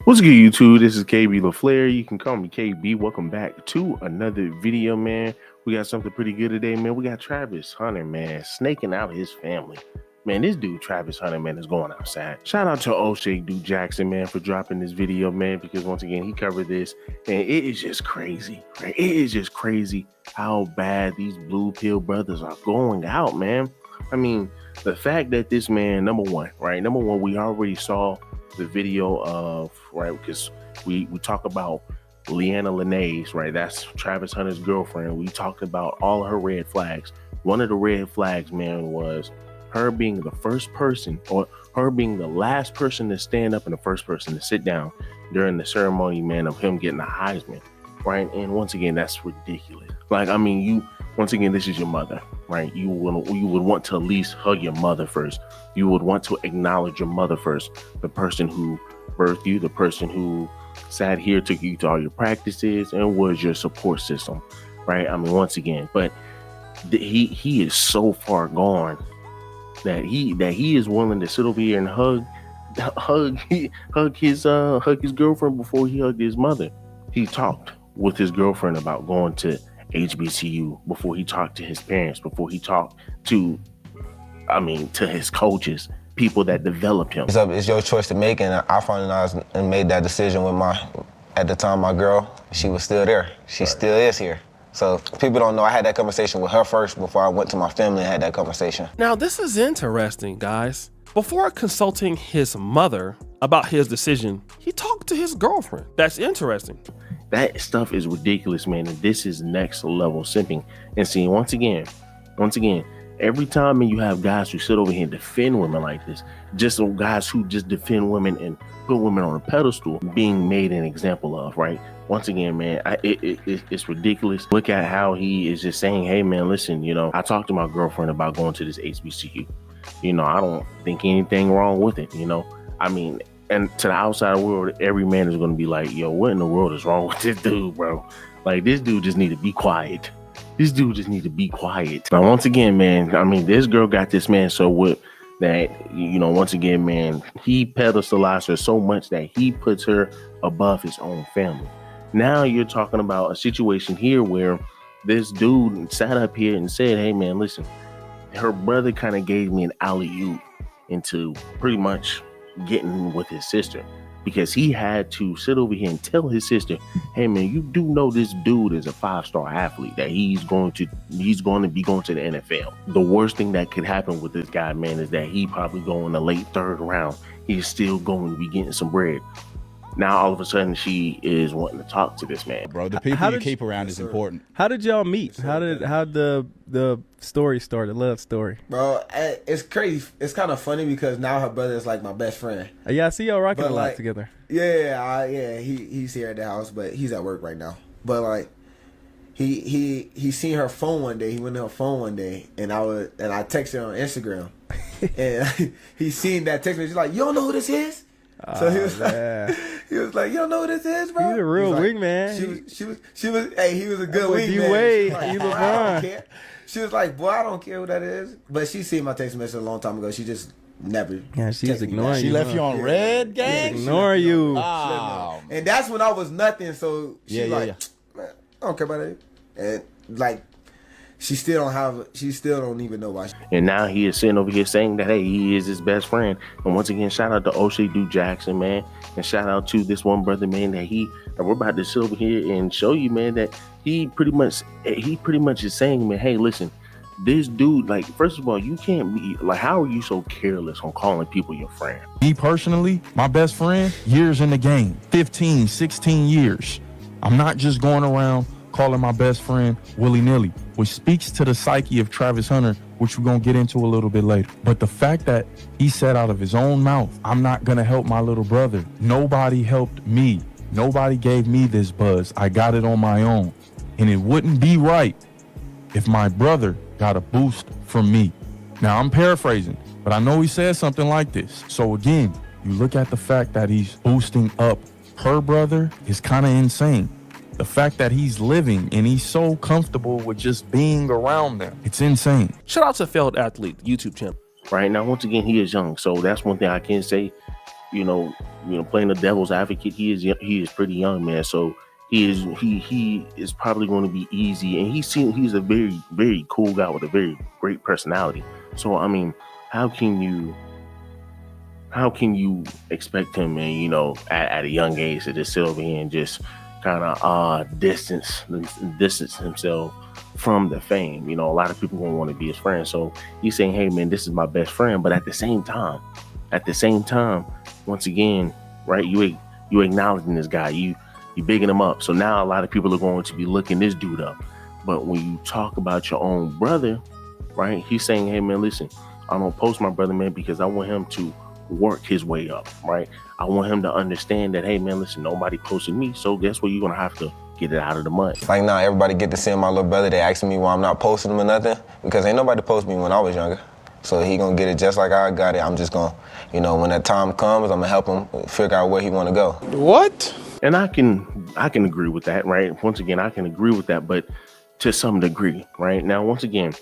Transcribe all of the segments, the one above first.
What's good, YouTube? This is KB LaFleur. You can call me KB. Welcome back to another video, man. We got something pretty good today, man. We got Travis Hunter, man, snaking out his family. Man, this dude, Travis Hunter, man, is going outside. Shout out to O'Shea Duke Jackson, man, for dropping this video, man, because once again, he covered this, and it is just crazy, right? It is just crazy how bad these blue pill brothers are going out, man. I mean, the fact that this man, number one, we already saw the video of, right, because we talk about Leanna Lenae's, right, that's Travis Hunter's girlfriend. We talked about all of her red flags. One of the red flags, man, was her being the first person, or her being the last person to stand up and the first person to sit down during the ceremony, man, of him getting a Heisman, right? And once again, that's ridiculous. Like, I mean, once again, this is your mother, right? You would want to at least hug your mother first. You would want to acknowledge your mother first, the person who birthed you, the person who sat here, took you to all your practices, and was your support system, right? I mean, once again, but he is so far gone that he is willing to sit over here and hug his girlfriend before he hugged his mother. He talked with his girlfriend about going to HBCU before he talked to his parents, before he talked to his coaches, people that developed him. It's your choice to make, and I finalized and made that decision with at the time, my girl, she was still there. She still is here. So people don't know, I had that conversation with her first before I went to my family and had that conversation. Now this is interesting, guys. Before consulting his mother about his decision, he talked to his girlfriend. That's interesting. That stuff is ridiculous, man. And this is next level simping. And see, once again, every time you have guys who sit over here and defend women like this, just guys who just defend women and put women on a pedestal, being made an example of, right? Once again, man, it's ridiculous. Look at how he is just saying, hey, man, listen, I talked to my girlfriend about going to this HBCU. I don't think anything wrong with it, I mean, and to the outside world, every man is going to be like, yo, what in the world is wrong with this dude, bro? Like, this dude just need to be quiet. Now, once again, man, I mean, this girl got this man so whipped that, once again, man, he pedestalized her so much that he puts her above his own family. Now you're talking about a situation here where this dude sat up here and said, hey, man, listen, her brother kind of gave me an alley-oop into pretty much getting with his sister, because he had to sit over here and tell his sister, hey, man, you do know this dude is a 5-star athlete, that he's going to be going to the NFL. The worst thing that could happen with this guy, man, is that he probably go in the late 3rd round. He's still going to be getting some bread. Now, all of a sudden, she is wanting to talk to this man. Bro, the people you keep around is important. How did y'all meet? How the story start, the love story? Bro, it's crazy. It's kind of funny because now her brother is like my best friend. Yeah, I see y'all rocking a lot together. Yeah. He's here at the house, but he's at work right now. But like, he seen her phone one day. He went to her phone one day, and I texted her on Instagram, and he seen that text message. He's like, you don't know who this is? So he was like, you don't know who this is, bro? He's a real wingman. Hey, he was a good wingman. You LeBron. She was like, boy, I don't care who that is. But she seen my text message a long time ago. She just never. Yeah, she's ignoring you. She left you on red, gang? Ignore you. Oh. And that's when I was nothing. So she's man, I don't care about it. And like, she still don't even know why. And now he is sitting over here saying that, hey, he is his best friend. And once again, shout out to O'Shea Duke Jackson, man. And shout out to this one brother, man, that we're about to sit over here and show you, man, that he pretty much is saying, man, hey, listen, this dude, like, first of all, you can't be, like, how are you so careless on calling people your friend? Me personally, my best friend, years in the game, 15, 16 years. I'm not just going around calling my best friend willy-nilly, which speaks to the psyche of Travis Hunter, which we're going to get into a little bit later. But the fact that he said out of his own mouth, I'm not going to help my little brother. Nobody helped me. Nobody gave me this buzz. I got it on my own. And it wouldn't be right if my brother got a boost from me. Now, I'm paraphrasing, but I know he said something like this. So again, you look at the fact that he's boosting up her brother is kind of insane. The fact that he's living and he's so comfortable with just being around them, it's insane. Shout out to Failed Athlete YouTube channel. Right now, once again, he is young, so that's one thing I can say. playing the devil's advocate, he is pretty young, man. So he is probably going to be easy, and he's a very, very cool guy with a very great personality. So I mean, how can you expect him, man, at a young age to just sit over here and just kind of distance himself from the fame? A lot of people won't want to be his friend. So he's saying, hey man, this is my best friend. But at the same time, once again, right, you acknowledging this guy, you bigging him up. So now a lot of people are going to be looking this dude up. But when you talk about your own brother, right, he's saying, hey man, listen, I don't post my brother, man, because I want him to work his way up, right? I want him to understand that, hey man, listen, nobody posted me, so guess what? You're gonna have to get it out of the mud. Like now, everybody get to see my little brother. They asking me why I'm not posting him or nothing, because ain't nobody post me when I was younger. So he gonna get it just like I got it. I'm just gonna, when that time comes, I'm gonna help him figure out where he wanna go. What? And I can agree with that, right? Once again, I can agree with that, but to some degree, right? Now, once again,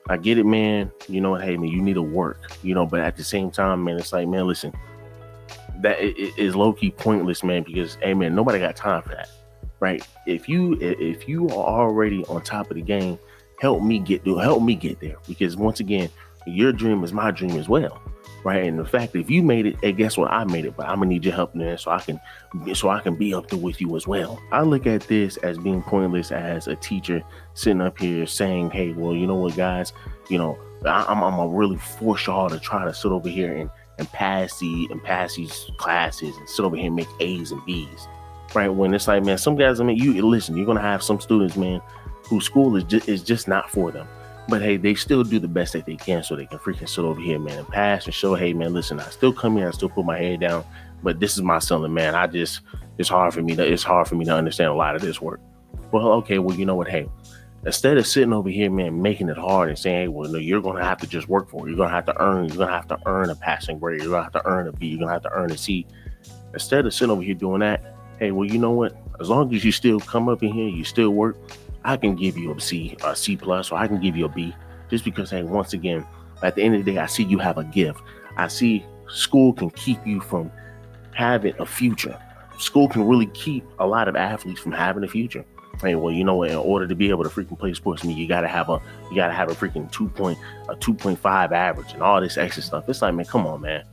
I get it, man. Hey, man, you need to work, but at the same time, man, it's like, man, listen, that is low-key pointless, man, because, hey, man, nobody got time for that, right? If you are already on top of the game, help me get there, because once again, your dream is my dream as well, right? And the fact that if you made it, hey, guess what? I made it, but I'm gonna need your help there so I can be up there with you as well. I look at this as being pointless as a teacher sitting up here saying, hey, well, you know what, guys, I'm gonna really force y'all to try to sit over here and pass these classes and sit over here and make A's and B's, right? When it's like, man, some guys, I mean, you're gonna have some students, man, whose school is just not for them. But hey, they still do the best that they can so they can freaking sit over here, man, and pass and show, hey, man, listen, I still come here, I still put my head down, but this is my son, man. It's hard for me to understand a lot of this work. Well, okay, well, you know what, hey, instead of sitting over here, man, making it hard and saying, hey, well, no, you're gonna have to just work for it. You're gonna have to earn a passing grade. You're gonna have to earn a B. You're gonna have to earn a C. Instead of sitting over here doing that, hey, well, you know what? As long as you still come up in here, you still work, I can give you a C plus, or I can give you a B, just because, hey, once again, at the end of the day, I see you have a gift. I see school can keep you from having a future. School can really keep a lot of athletes from having a future. Hey, well, you know what? In order to be able to freaking play sports, you gotta have a freaking 2.5 average and all this extra stuff. It's like, man, come on, man.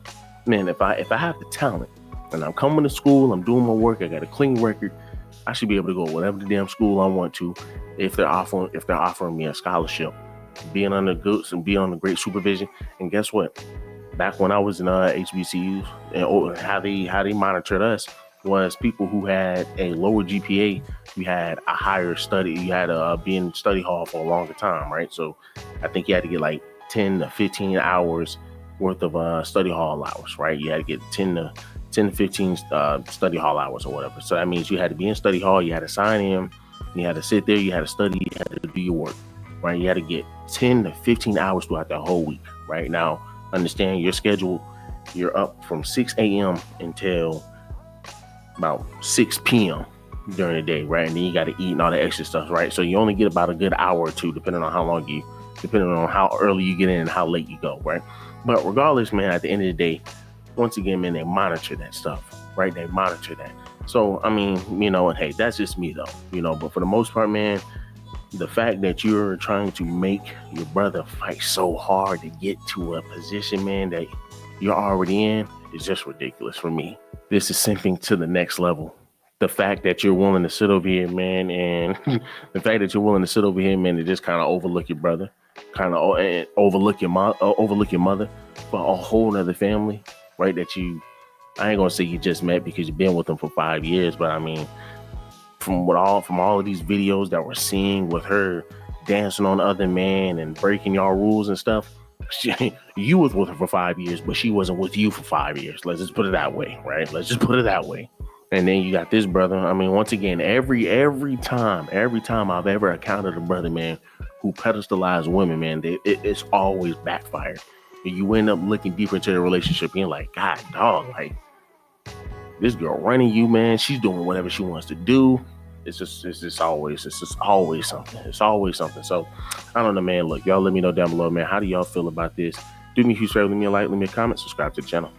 If I have the talent and I'm coming to school, I'm doing my work, I got a clean record, I should be able to go whatever the damn school I want to, if they're offering me a scholarship, being under great supervision. And guess what? Back when I was in HBCUs, and how they monitored us was people who had a lower GPA, you had a higher study, you had to be in study hall for a longer time, right? So I think you had to get like 10 to 15 hours worth of study hall hours, right? You had to get 10 to 15 study hall hours or whatever. So that means you had to be in study hall, you had to sign in, you had to sit there, you had to study, you had to do your work, right? You had to get 10 to 15 hours throughout the whole week, right? Now, understand your schedule, you're up from 6 a.m. until about 6 p.m. during the day, right? And then you got to eat and all the extra stuff, right? So you only get about a good hour or two, depending on how early you get in and how late you go, right? But regardless, man, at the end of the day, once again, man, they monitor that stuff, right? They monitor that. So, I mean, and hey, that's just me though, but for the most part, man, the fact that you're trying to make your brother fight so hard to get to a position, man, that you're already in is just ridiculous for me. This is simping to the next level. The fact that you're willing to sit over here, man, and to just kind of overlook your brother, kind of overlook your mother for a whole nother family, right? That I ain't gonna say you just met because you've been with them for 5 years, but I mean, from all of these videos that we're seeing with her dancing on other men and breaking y'all rules and stuff, you was with her for 5 years, but she wasn't with you for 5 years. Let's just put it that way, right? And then you got this brother. I mean, once again, every time I've ever encountered a brother, man, who pedestalized women, man, it's always backfired. And you end up looking deeper into the relationship, being like, God, dog, like, this girl running you, man, she's doing whatever she wants to do. It's just always something. It's always something. So I don't know, man. Look, y'all let me know down below, man. How do y'all feel about this? Do me a huge favor, leave me a like, leave me a comment, subscribe to the channel.